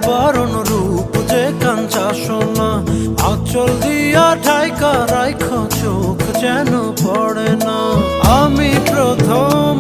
বরণ রূপ যে কাঞ্চা সোনা, আঁচল দিয়া ঢাইকা রাইখ চোখ যেন পড়ে না। আমি প্রথম